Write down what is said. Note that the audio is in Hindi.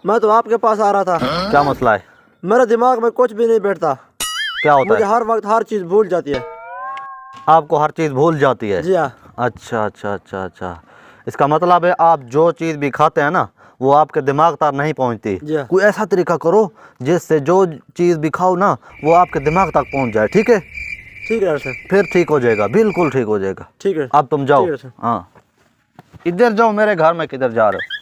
मैं तो आपके पास आ रहा था। क्या मसला है? मेरे दिमाग में कुछ भी नहीं बैठता। क्या होता मुझे है? हर वक्त हर चीज भूल जाती है। आपको हर चीज़ भूल जाती है? जी हाँ। अच्छा अच्छा अच्छा अच्छा, इसका मतलब है आप जो चीज़ भी खाते हैं ना वो आपके दिमाग तक नहीं पहुंचती। जी हाँ। कोई ऐसा तरीका करो जिससे जो चीज़ भी खाओ ना वो आपके दिमाग तक पहुंच जाए, ठीक है? ठीक है सर। फिर ठीक हो जाएगा, बिल्कुल ठीक हो जाएगा। ठीक है। अब तुम जाओ। ठीक है सर। हाँ, इधर जाओ मेरे घर में, किधर जा रहे हो?